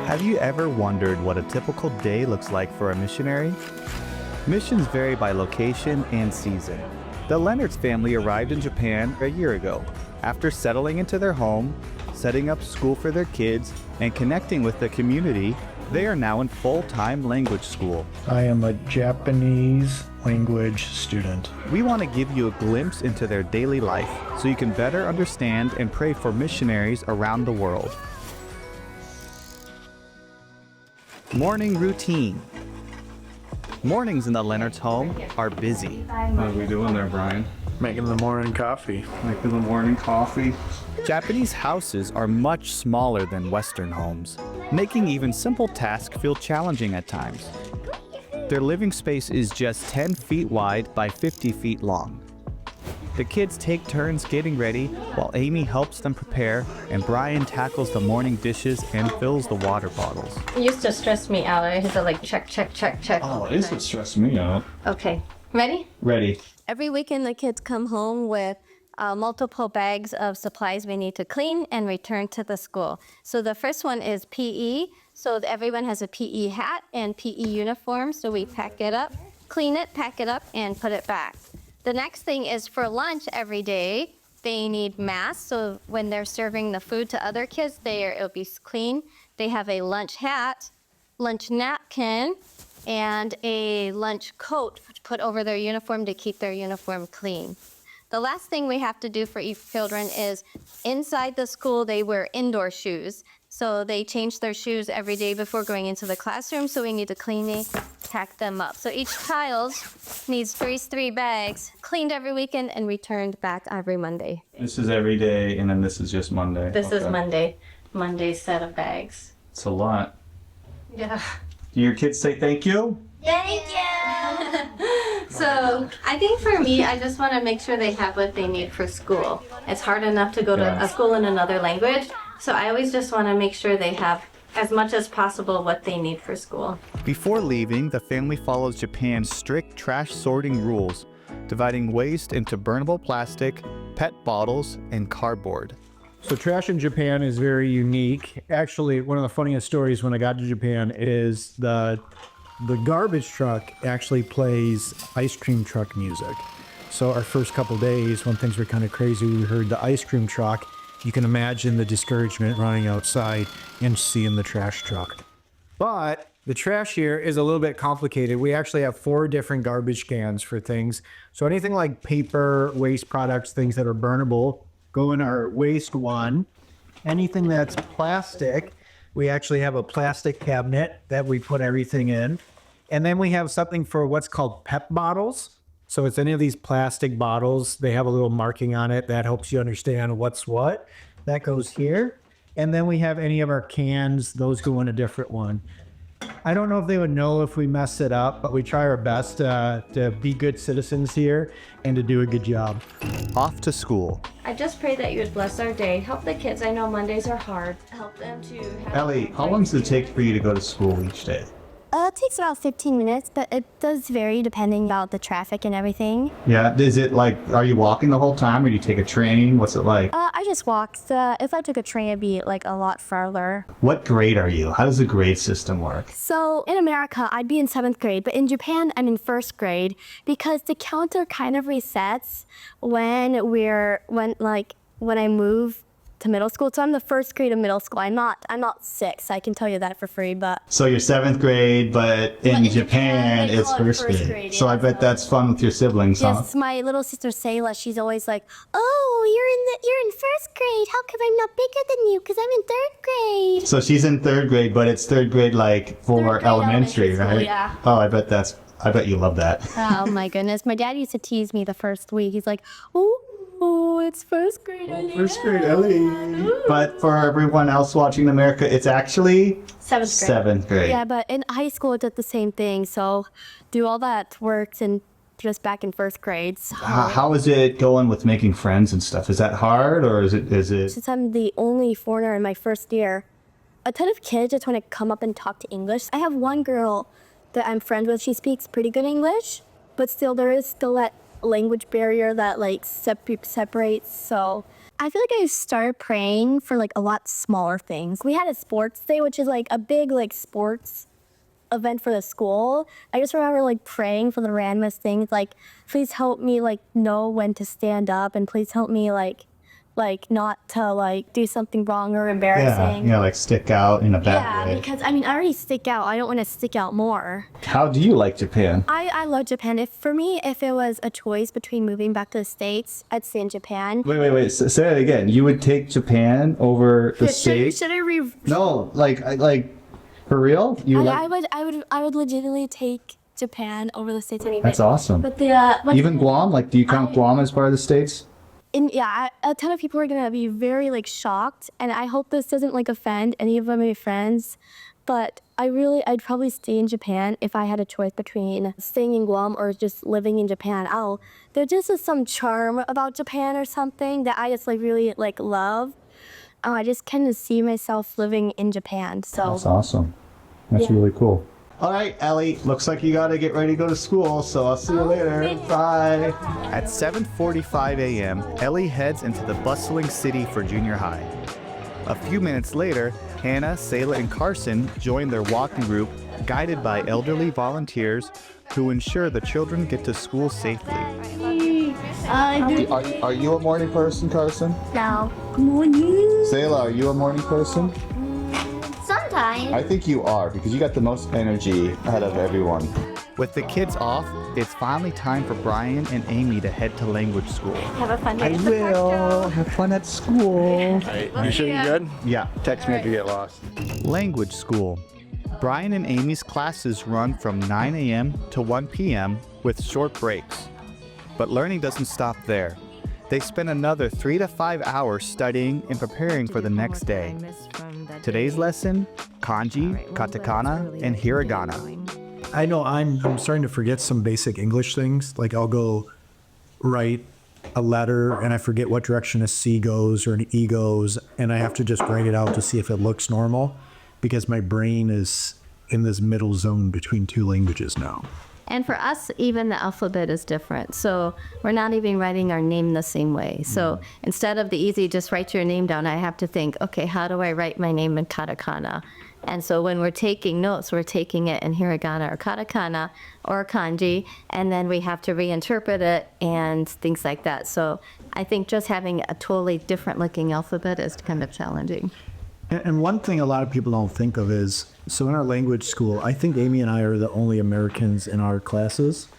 Have you ever wondered what a typical day looks like for a missionary? Missions vary by location and season. The Leonard's family arrived in Japan a year ago. After settling into their home, setting up school for their kids, and connecting with the community, they are now in full-time language school. I am a Japanese language student. We want to give you a glimpse into their daily life so you can better understand and pray for missionaries around the world. Morning routine. Mornings in the Leonard's home are busy. What are we doing there, Brian? Making the morning coffee. Making the morning coffee. Japanese houses are much smaller than Western homes, making even simple tasks feel challenging at times. Their living space is just 10 feet wide by 50 feet long. The kids take turns getting ready while Amy helps them prepare and Brian tackles the morning dishes and fills the water bottles. It used to stress me out. I had to like check. Oh, it is what stressed me out. Okay, ready? Ready. Every weekend the kids come home with multiple bags of supplies we need to clean and return to the school. So the first one is PE. So everyone has a PE hat and PE uniform. So we pack it up, clean it, pack it up, and put it back. The next thing is for lunch every day, they need masks. So when they're serving the food to other kids, it'll be clean. They have a lunch hat, lunch napkin, and a lunch coat to put over their uniform to keep their uniform clean. The last thing we have to do for each children is inside the school, they wear indoor shoes. So they change their shoes every day before going into the classroom, so we need to cleanly pack them up. So each child needs three bags, cleaned every weekend and returned back every Monday. This is every day, and then this is just Monday. This is Monday's set of bags. It's a lot. Yeah. Do your kids say thank you? Thank you! So I think for me, I just want to make sure they have what they need for school. It's hard enough to go to a school in another language, so I always just want to make sure they have as much as possible what they need for school. Before leaving, the family follows Japan's strict trash sorting rules, dividing waste into burnable plastic, PET bottles, and cardboard. So trash in Japan is very unique. Actually, one of the funniest stories when I got to Japan is the garbage truck actually plays ice cream truck music. So our first couple days when things were kind of crazy, we heard the ice cream truck. You can imagine the discouragement running outside and seeing the trash truck. But the trash here is a little bit complicated. We actually have 4 different garbage cans for things. So anything like paper, waste products, things that are burnable, go in our waste one. Anything that's plastic, we actually have a plastic cabinet that we put everything in. And then we have something for what's called PET bottles. So it's any of these plastic bottles. They have a little marking on it that helps you understand what's what. That goes here. And then we have any of our cans. Those go in a different one. I don't know if they would know if we mess it up, but we try our best to be good citizens here and to do a good job. Off to school. I just pray that you would bless our day, help the kids. I know Mondays are hard. Help them to have... Ellie, how long does it take for you to go to school each day? It takes about 15 minutes, but it does vary depending about the traffic and everything. Yeah, is it like, are you walking the whole time or do you take a train? What's it like? I just walk. If I took a train, it'd be like a lot farther. What grade are you? How does the grade system work? So in America, I'd be in 7th grade, but in Japan, I'm in 1st grade because the counter kind of resets when I move to middle school. So I'm the 1st grade of middle school. I'm not 6. I can tell you that for free, but... So you're 7th grade, but in Japan it's first grade. So I bet that's fun with your siblings, huh? Yes, my little sister Sayla, she's always like, "Oh, you're in 1st grade. How come I'm not bigger than you? Because I'm in 3rd grade." So she's in 3rd grade, but it's 3rd grade like for grade elementary, school, right? yeah. Oh, I bet you love that. Oh my goodness. My dad used to tease me the first week. He's like, oh, it's 1st grade, Ellie. 1st grade, Ellie. But for everyone else watching in America, it's actually 7th grade. Yeah, but in high school, it did the same thing. So do all that works and just back in 1st grade. So. How is it going with making friends and stuff? Is that hard or is it? Since I'm the only foreigner in my 1st year, a ton of kids just want to come up and talk to English. I have one girl that I'm friends with. She speaks pretty good English, but still there is still that language barrier that like separates. So I feel like I started praying for like a lot smaller things. We had a sports day, which is like a big like sports event for the school. I just remember like praying for the randomest things, like please help me like know when to stand up, and please help me like not to like do something wrong or embarrassing. Like stick out in a bad Yeah, way. because I mean I already stick out. I don't want to stick out more. How do you like Japan? I love Japan. If it was a choice between moving back to the States, I'd stay in Japan. Wait. Say it again. You would take Japan over the States? Should I re- No, like for real? I would legitimately take Japan over the States any day. That's awesome. But but Even Guam? Like, do you count Guam as part of the States? a ton of people are gonna be very like shocked, and I hope this doesn't like offend any of my friends. But I'd probably stay in Japan if I had a choice between staying in Guam or just living in Japan. There just is some charm about Japan or something that I just like really like love. I just kind of see myself living in Japan. So That's awesome. That's really cool. All right, Ellie, looks like you got to get ready to go to school, so I'll see you later. Bye. At 7:45 a.m., Ellie heads into the bustling city for junior high. A few minutes later, Hannah, Sayla, and Carson join their walking group, guided by elderly volunteers who ensure the children get to school safely. Are you a morning person, Carson? no. Sayla, are you a morning person? Sometimes. I think you are, because you got the most energy out of everyone. With the kids off, it's finally time for Brian and Amy to head to language school. Have a fun day. I will. Have fun at school. You sure you're good? Yeah. Text me if you get lost. Language school. Brian and Amy's classes run from 9 a.m. to 1 p.m. with short breaks. But learning doesn't stop there. They spend another 3 to 5 hours studying and preparing for the next day. Today's lesson, kanji, katakana, and hiragana. I know I'm starting to forget some basic English things. Like I'll go write a letter and I forget what direction a C goes or an E goes, and I have to just write it out to see if it looks normal, because my brain is in this middle zone between two languages now. And for us, even the alphabet is different. So we're not even writing our name the same way. So instead of the easy, just write your name down, I have to think, okay, how do I write my name in katakana? And so when we're taking notes, we're taking it in hiragana or katakana or kanji, and then we have to reinterpret it and things like that. So I think just having a totally different looking alphabet is kind of challenging. And one thing a lot of people don't think of is, so in our language school, I think Amy and I are the only Americans in our classes.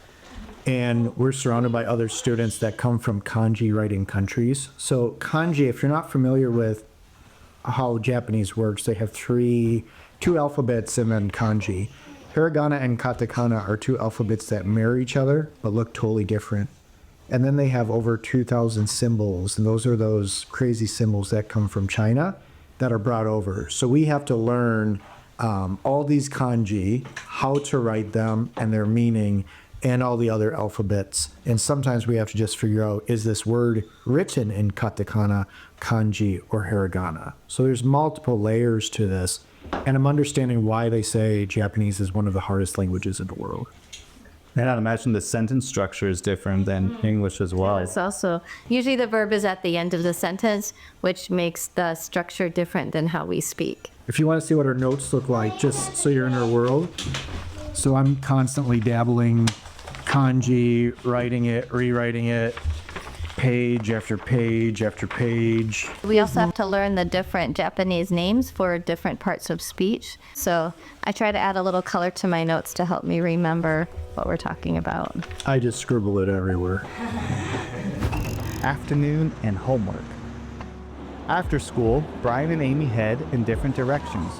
And we're surrounded by other students that come from kanji writing countries. So kanji, if you're not familiar with how Japanese works, they have two alphabets and then kanji. Hiragana and katakana are two alphabets that mirror each other but look totally different. And then they have over 2,000 symbols, and those are those crazy symbols that come from China that are brought over. So we have to learn all these kanji, how to write them and their meaning, and all the other alphabets. And sometimes we have to just figure out, is this word written in katakana, kanji, or hiragana? So there's multiple layers to this. And I'm understanding why they say Japanese is one of the hardest languages in the world. And I'd imagine the sentence structure is different than English as well. It's also, usually the verb is at the end of the sentence, which makes the structure different than how we speak. If you want to see what our notes look like, just so you're in our world. So I'm constantly dabbling kanji, writing it, rewriting it, page after page after page. We also have to learn the different Japanese names for different parts of speech. So I try to add a little color to my notes to help me remember what we're talking about. I just scribble it everywhere. Afternoon and homework. After school, Brian and Amy head in different directions.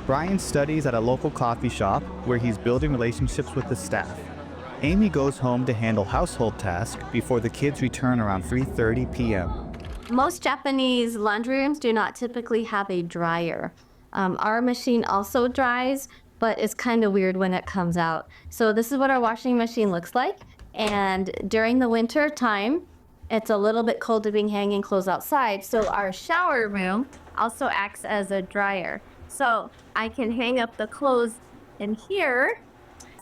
Brian studies at a local coffee shop where he's building relationships with the staff. Amy goes home to handle household tasks before the kids return around 3:30 p.m. Most Japanese laundry rooms do not typically have a dryer. Our machine also dries, but it's kind of weird when it comes out. So this is what our washing machine looks like. And during the winter time, it's a little bit cold to be hanging clothes outside. So our shower room also acts as a dryer. So I can hang up the clothes in here.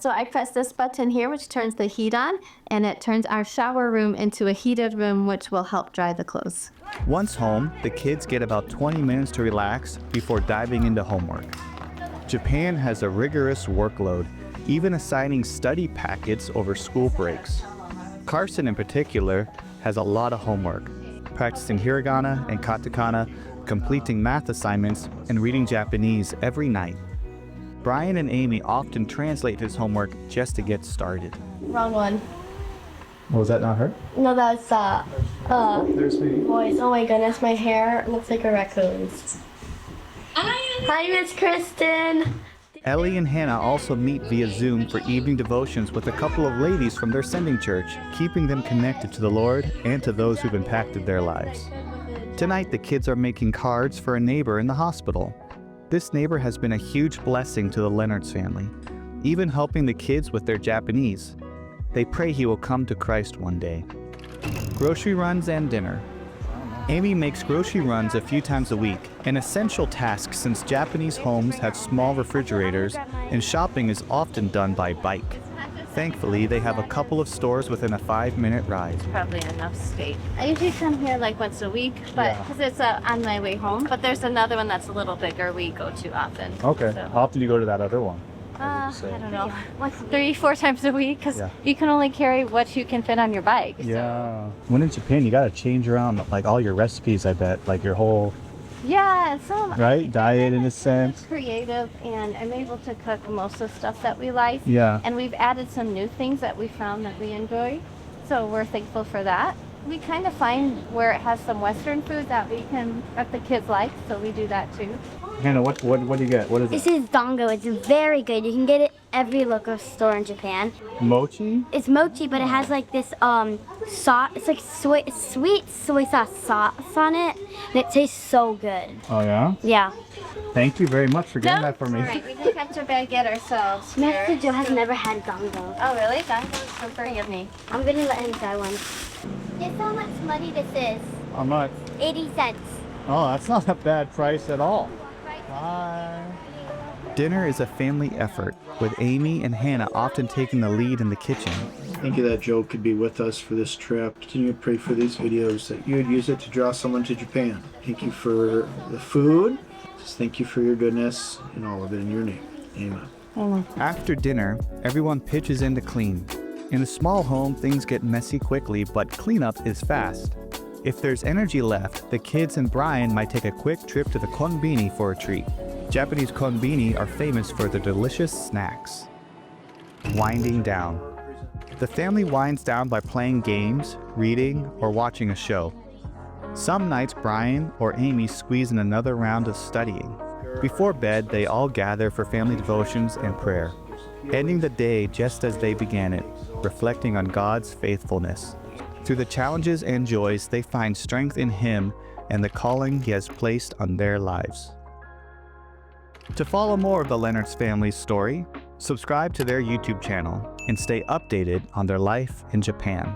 So I press this button here, which turns the heat on, and it turns our shower room into a heated room, which will help dry the clothes. Once home, the kids get about 20 minutes to relax before diving into homework. Japan has a rigorous workload, even assigning study packets over school breaks. Carson in particular has a lot of homework, practicing hiragana and katakana, completing math assignments, and reading Japanese every night. Brian and Amy often translate his homework just to get started. Wrong one. Was that not her? No, that's There's me. boys. Oh my goodness, my hair looks like a raccoon's. Hi, Miss Kristen. Ellie and Hannah also meet via Zoom for evening devotions with a couple of ladies from their sending church, keeping them connected to the Lord and to those who've impacted their lives. Tonight, the kids are making cards for a neighbor in the hospital. This neighbor has been a huge blessing to the Leonard's family, even helping the kids with their Japanese. They pray he will come to Christ one day. Grocery runs and dinner. Amy makes grocery runs a few times a week, an essential task since Japanese homes have small refrigerators and shopping is often done by bike. Thankfully, they have a couple of stores within a 5-minute ride. Probably enough space. I usually come here like once a week, but because it's on my way home. But there's another one that's a little bigger we go to often. Okay. So. How often do you go to that other one? I don't know, like 3-4 times a week, because you can only carry what you can fit on your bike. Yeah. When in Japan, you gotta change around like all your recipes, I bet. Like your whole, Yeah, so right? Diet in a sense. it's creative, and I'm able to cook most of the stuff that we like. Yeah. And we've added some new things that we found that we enjoy, so we're thankful for that. We kind of find where it has some Western food that the kids like, so we do that too. Hannah, what do you get? What is This it? is dango. It's very good. You can get it every local store in Japan. Mochi? It's mochi, but it has like this sauce. It's like sweet soy sauce on it, and it tastes so good. Oh yeah? Yeah. Thank you very much for getting that for me. All right, we didn't have to bag it ourselves. Master Joe has never had dango. Oh, really? Dango's super yummy. I'm gonna let him try one. Guess how much money this is? How much? 80 cents. Oh, that's not a bad price at all. Bye. Dinner is a family effort, with Amy and Hannah often taking the lead in the kitchen. Thank you that Joe could be with us for this trip. Continue to pray for these videos, that you would use it to draw someone to Japan. Thank you for the food. Just thank you for your goodness and all of it in your name. Amen. After dinner, everyone pitches in to clean. In a small home, things get messy quickly, but cleanup is fast. If there's energy left, the kids and Brian might take a quick trip to the konbini for a treat. Japanese konbini are famous for their delicious snacks. Winding down. The family winds down by playing games, reading, or watching a show. Some nights Brian or Amy squeeze in another round of studying. Before bed, they all gather for family devotions and prayer, ending the day just as they began it, reflecting on God's faithfulness. Through the challenges and joys, they find strength in Him and the calling He has placed on their lives. To follow more of the Leonard's family's story, subscribe to their YouTube channel and stay updated on their life in Japan.